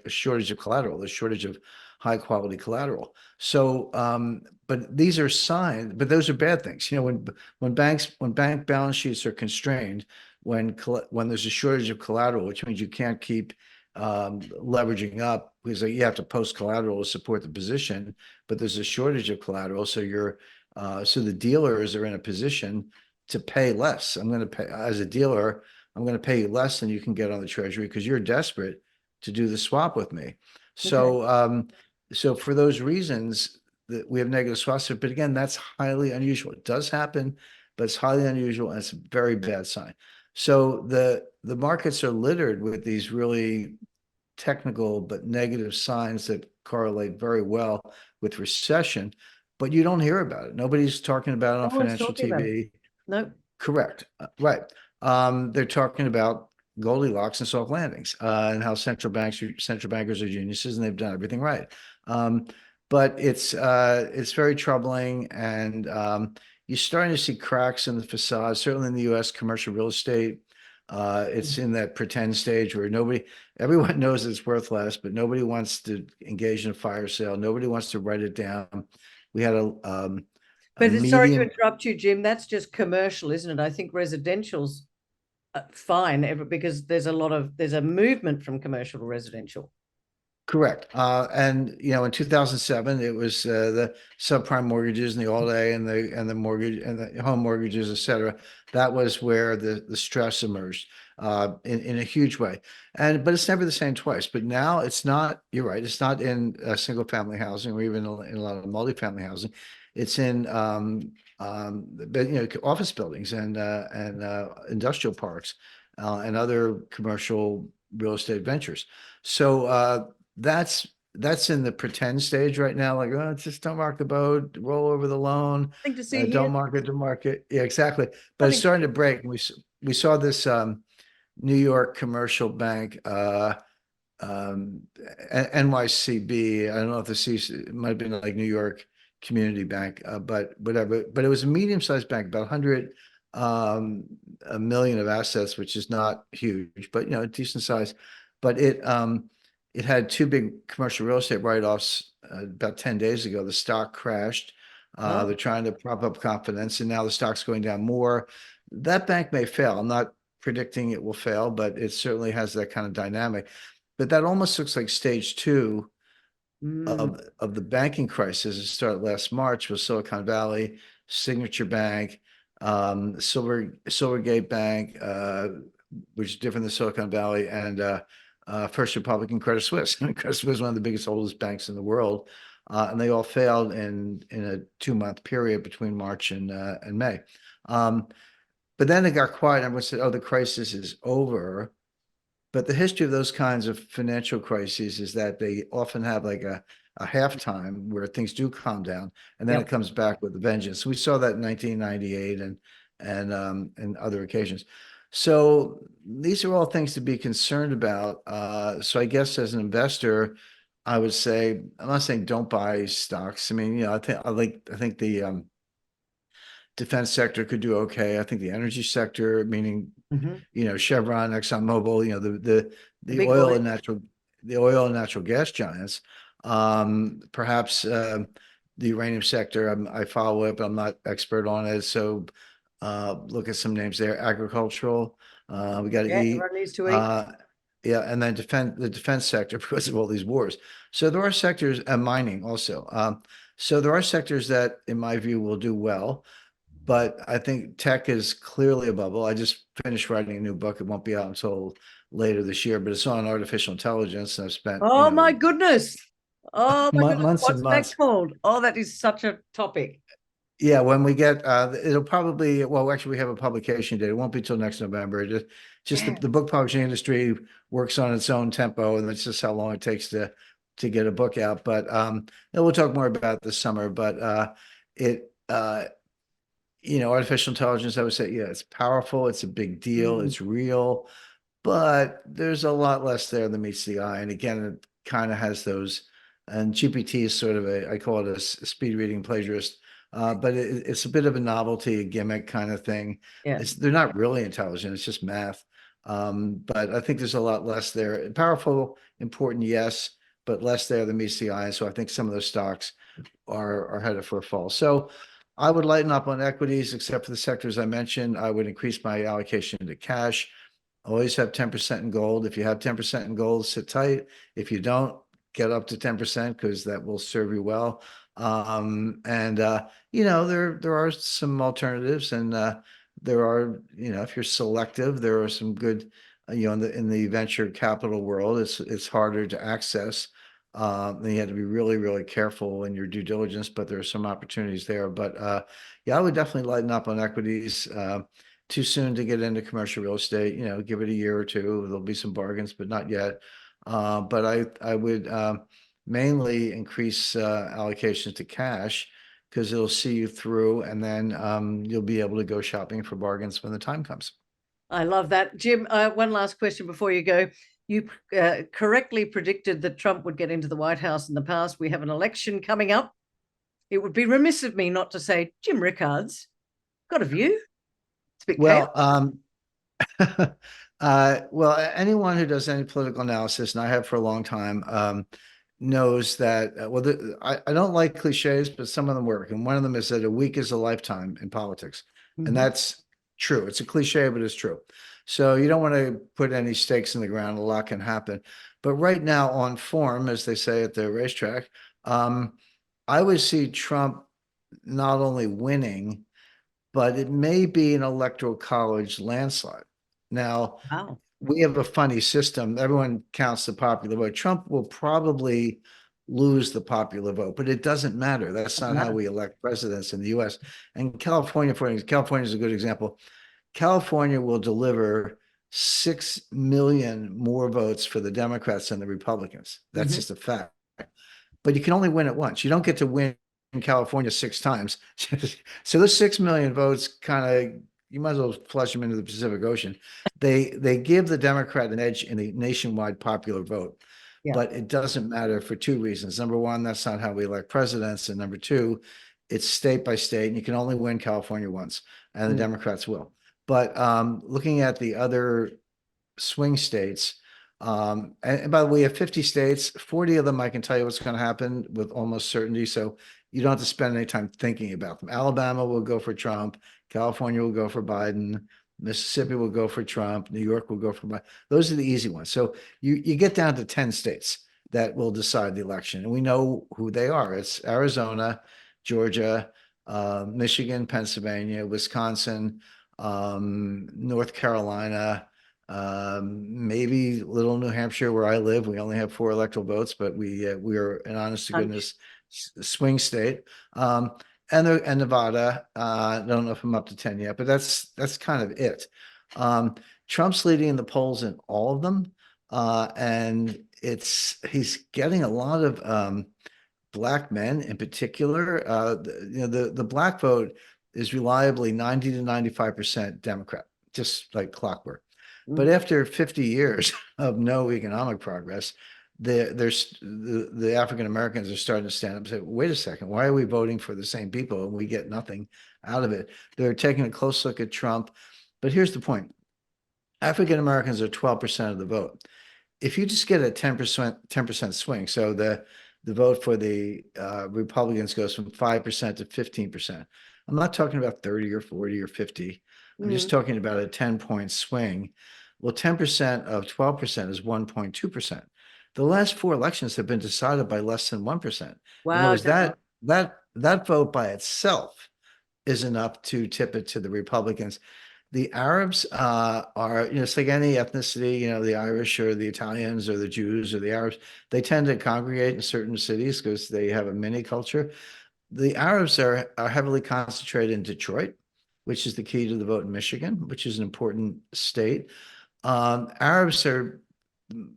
shortage of collateral, a shortage of high quality collateral. So, but these are signs, but those are bad things. When bank balance sheets are constrained, when there's a shortage of collateral, which means you can't keep leveraging up because you have to post collateral to support the position, but there's a shortage of collateral. So so the dealers are in a position to pay less. I'm going to pay as a dealer, I'm going to pay you less than you can get on the treasury because you're desperate to do the swap with me. So, so for those reasons that we have negative swaps, but again, that's highly unusual. It does happen, but it's highly unusual and it's a very bad sign. So the markets are littered with these really technical but negative signs that correlate very well with recession, but you don't hear about it. Nobody's talking about it on financial TV. No. Correct. Right. They're talking about Goldilocks and soft landings and how central bankers are geniuses and they've done everything right. But it's very troubling, and you're starting to see cracks in the facade. Certainly in the U.S. commercial real estate, it's in that pretend stage where everyone knows it's worth less, but nobody wants to engage in a fire sale. Nobody wants to write it down. We had but sorry to interrupt you, Jim. That's just commercial, isn't it? I think residential's fine because there's a movement from commercial to residential. Correct. And in 2007, it was the subprime mortgages and the all-day and the mortgage and the home mortgages, et cetera. That was where the stress emerged in a huge way. But it's never the same twice. But now it's not. You're right. It's not in single family housing or even in a lot of multifamily housing. It's in office buildings and industrial parks and other commercial real estate ventures. So that's in the pretend stage right now. Like, oh, just don't mark the boat, roll over the loan, don't market the market. Yeah, exactly. But it's starting to break. We saw this New York commercial bank, NYCB. I don't know if it might have been like New York Community Bank, but whatever. But it was a medium-sized bank, about 100 a million of assets, which is not huge, but decent size. But it had two big commercial real estate write-offs about 10 days ago. The stock crashed. They're trying to prop up confidence, and now the stock's going down more. That bank may fail. I'm not predicting it will fail, but it certainly has that kind of dynamic. But that almost looks like stage two of the banking crisis. It started last March with Silicon Valley, Signature Bank, Silvergate Bank, which is different than Silicon Valley, and First Republic and Credit Suisse. Credit Suisse is one of the biggest, oldest banks in the world, and they all failed in a 2 month period between March and May. But then it got quiet. Everyone said, "Oh, the crisis is over." But the history of those kinds of financial crises is that they often have like a halftime where things do calm down, and then it Yep. comes back with a vengeance. We saw that in 1998 and other occasions. So these are all things to be concerned about. So I guess as an investor, I would say, I'm not saying don't buy stocks. I mean, I think the defense sector could do okay. I think the energy sector, meaning Mhm. Chevron, ExxonMobil, The the big oil boys. and natural gas giants. Perhaps the uranium sector, I follow it, but I'm not expert on it. So look at some names there. Agricultural, we got to Yeah, eat. everyone needs to eat. Yeah, and then the defense sector because of all these wars. So there are sectors, and mining also. So there are sectors that, in my view, will do well. But I think tech is clearly a bubble. I just finished writing a new book. It won't be out until later this year, but it's on artificial intelligence. And I've spent, Oh my goodness. Oh my goodness. months and What's that months. called? Oh, that is such a topic. Yeah, when we get, it'll probably, well, actually, we have a publication date. It won't be till next November. Just Yeah. the book publishing industry works on its own tempo, and that's just how long it takes to get a book out. But and we'll talk more about it this summer. But it artificial intelligence, I would say, yeah, it's powerful, it's a big deal, Mm, it's real, but there's a lot less there than meets the eye. And again, it kind of has those, and GPT is sort of I call it a speed reading plagiarist, but it's a bit of a novelty, a gimmick kind of thing. yeah. They're not really intelligent, it's just math. But I think there's a lot less there. Powerful, important, yes, but less there than meets the eye. So I think some of those stocks are headed for a fall. So I would lighten up on equities, except for the sectors I mentioned. I would increase my allocation to cash. Always have 10% in gold. If you have 10% in gold, sit tight. If you don't, get up to 10% because that will serve you well. And there are some alternatives, and there are, if you're selective, there are some good, in the venture capital world, it's harder to access. And you have to be really, really careful in your due diligence, but there are some opportunities there. But yeah, I would definitely lighten up on equities. Too soon to get into commercial real estate. Give it a year or two. There'll be some bargains, but not yet. But I would mainly increase allocations to cash because it'll see you through, and then you'll be able to go shopping for bargains when the time comes. I love that. Jim, one last question before you go. You correctly predicted that Trump would get into the White House in the past. We have an election coming up. It would be remiss of me not to say, Jim Rickards, got a view? It's a bit chaotic. Well, anyone who does any political analysis, and I have for a long time, knows that, I don't like cliches, but some of them work. And one of them is that a week is a lifetime in politics. And Mhm. that's true. It's a cliche, but it's true. So you don't want to put any stakes in the ground. A lot can happen. But right now, on form, as they say at the racetrack, I would see Trump not only winning, but it may be an electoral college landslide. Now, Wow. we have a funny system. Everyone counts the popular vote. Trump will probably lose the popular vote, but it doesn't matter. That's Doesn't not how matter. we elect presidents in the US. And California, California is a good example. California will deliver 6 million more votes for the Democrats than the Republicans. That's Mhm. just a fact. But you can only win it once. You don't get to win in California 6 times. So those 6 million votes kind of, you might as well flush them into the Pacific Ocean. They give the Democrat an edge in the nationwide popular vote, Yeah. but it doesn't matter for two reasons. Number one, that's not how we elect presidents, and number two, it's state by state, and you can only win California once, and the Mm. Democrats will. But looking at the other swing states. And by the way, we have 50 states, 40 of them I can tell you what's going to happen with almost certainty. So you don't have to spend any time thinking about them. Alabama will go for Trump. California will go for Biden. Mississippi will go for Trump. New York will go for Biden. Those are the easy ones. So you get down to 10 states that will decide the election. And we know who they are. It's Arizona, Georgia, Michigan, Pennsylvania, Wisconsin, North Carolina, Maybe little New Hampshire where I live, we only have 4 electoral votes, but we are an honest to Punch. goodness swing state. And Nevada, I don't know if I'm up to 10 yet, but that's kind of it. Trump's leading the polls in all of them. And he's getting a lot of Black men in particular. The Black vote is reliably 90 to 95% Democrat, just like clockwork. But after 50 years of no economic progress, the African Americans are starting to stand up and say, wait a second, why are we voting for the same people and we get nothing out of it? They're taking a close look at Trump. But here's the point. African Americans are 12% of the vote. If you just get a 10% swing, so the vote for the Republicans goes from 5% to 15%. I'm not talking about 30 or 40 or 50. I'm just talking about a 10-point swing. Well, 10% of 12% is 1.2%. The last 4 elections have been decided by less than 1%. In other Wow. words, that vote by itself is enough to tip it to the Republicans. The Arabs are, it's like any ethnicity, the Irish or the Italians or the Jews or the Arabs, they tend to congregate in certain cities because they have a mini culture. The Arabs are heavily concentrated in Detroit, which is the key to the vote in Michigan, which is an important state. Arabs are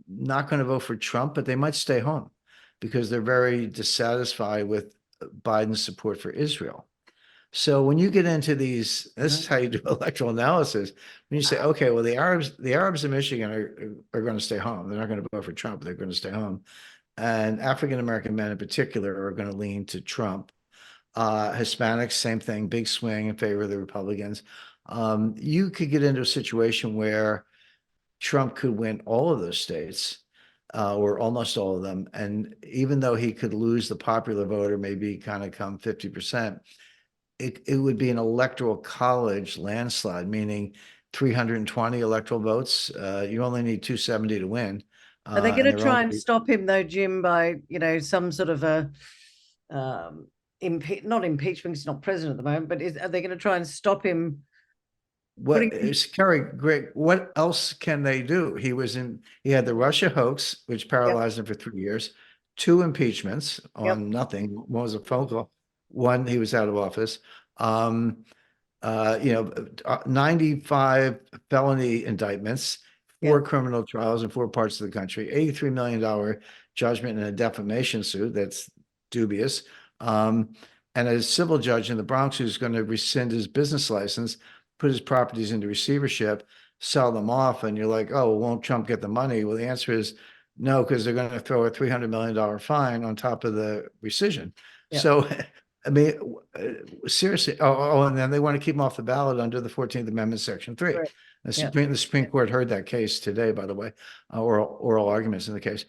not going to vote for Trump, but they might stay home because they're very dissatisfied with Biden's support for Israel. So when you get into these, this is how you do electoral analysis. When you say, okay, well, the Arabs in Michigan are going to stay home. They're not going to vote for Trump. They're going to stay home. And African-American men in particular are going to lean to Trump. Hispanics, same thing, big swing in favor of the Republicans. You could get into a situation where Trump could win all of those states, or almost all of them. And even though he could lose the popular vote or maybe kind of come 50%, it would be an electoral college landslide, meaning 320 electoral votes. You only need 270 to win. Are they going to try and only stop him though, Jim, by some sort of a not impeachment? He's not president at the moment, but are they going to try and stop him? what is Kerry? Great. What else can they do? He had the Russia hoax, which paralyzed him for 3 years, 2 impeachments on nothing. One was a phone call. One, he was out of office. 95 felony indictments, 4 criminal trials in 4 parts of the country, $83 million judgment in a defamation suit that's dubious, and a civil judge in the Bronx who's going to rescind his business license, put his properties into receivership, sell them off, and you're like, oh, well, won't Trump get the money? Well, the answer is no, because they're going to throw a $300 million fine on top of the rescission. So, I mean, seriously. And then they want to keep him off the ballot under the 14th Amendment, Section 3. Right. The Supreme Court heard that case today, by the way, oral arguments in the case.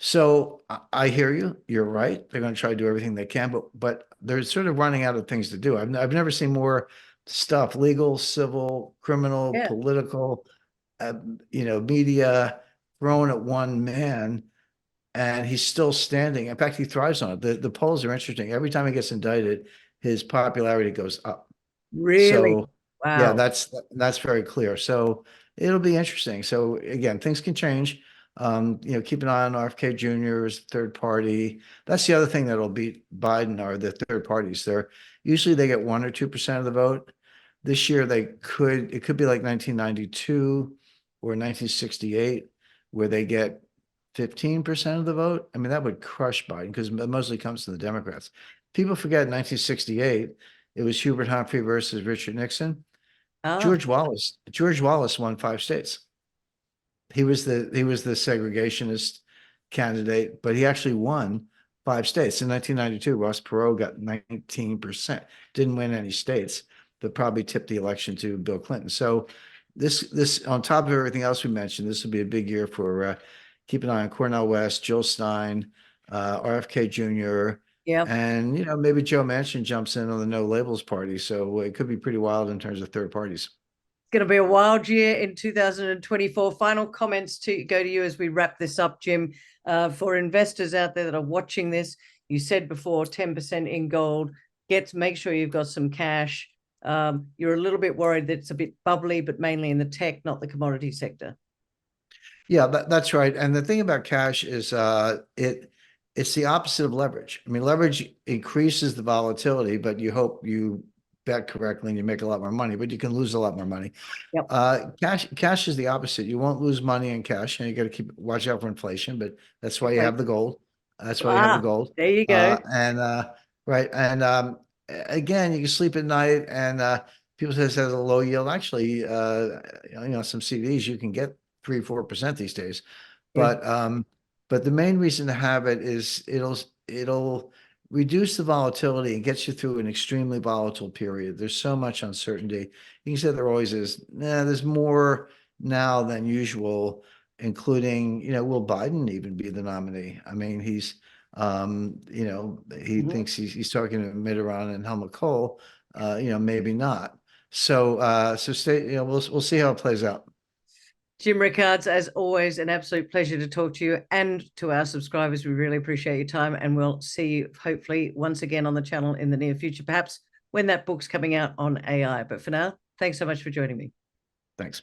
So I hear you. You're right. They're going to try to do everything they can, but they're sort of running out of things to do. I've never seen more stuff: legal, civil, criminal, political, media thrown at one man. And he's still standing. In fact, he thrives on it. The polls are interesting. Every time he gets indicted, his popularity goes up. Really? So, wow. Yeah, that's very clear. So it'll be interesting. So again, things can change. Keep an eye on RFK Jr. as third party. That's the other thing that'll beat Biden are the third parties. Usually they get 1 or 2% of the vote. This year it could be like 1992 or 1968, where they get 15% of the vote. I mean, that would crush Biden because it mostly comes to the Democrats. People forget 1968, it was Hubert Humphrey versus Richard Nixon. George Wallace won 5 states. He was the segregationist candidate, but he actually won 5 states. In 1992, Ross Perot got 19%, didn't win any states, but probably tipped the election to Bill Clinton. So this on top of everything else we mentioned, this will be a big year for keep an eye on Cornel West, Jill Stein, RFK Jr. And, maybe Joe Manchin jumps in on the no labels party. So it could be pretty wild in terms of third parties. It's going to be a wild year in 2024. Final comments to go to you as we wrap this up, Jim. For investors out there that are watching this, you said before 10% in gold. Make sure you've got some cash. You're a little bit worried that it's a bit bubbly, but mainly in the tech, not the commodity sector. Yeah, that's right. And the thing about cash is it's the opposite of leverage. I mean, leverage increases the volatility, but you hope you bet correctly and you make a lot more money, but you can lose a lot more money. Yep. Cash is the opposite. You won't lose money in cash, and you got to watch out for inflation, but that's why you Okay. have the gold. That's why you have the gold. There you go. Right. And again, you can sleep at night, and people say it has a low yield. Actually, some CDs you can get 3-4% these days. Yeah. But the main reason to have it is it'll reduce the volatility and gets you through an extremely volatile period. There's so much uncertainty. You can say there always is. There's more now than usual, including, will Biden even be the nominee? I mean, he thinks he's talking to Mitt Romney and Helmut Kohl. Maybe not. So stay. We'll see how it plays out. Jim Rickards, as always, an absolute pleasure to talk to you and to our subscribers. We really appreciate your time, and we'll see you hopefully once again on the channel in the near future, perhaps when that book's coming out on AI. But for now, thanks so much for joining me. Thanks.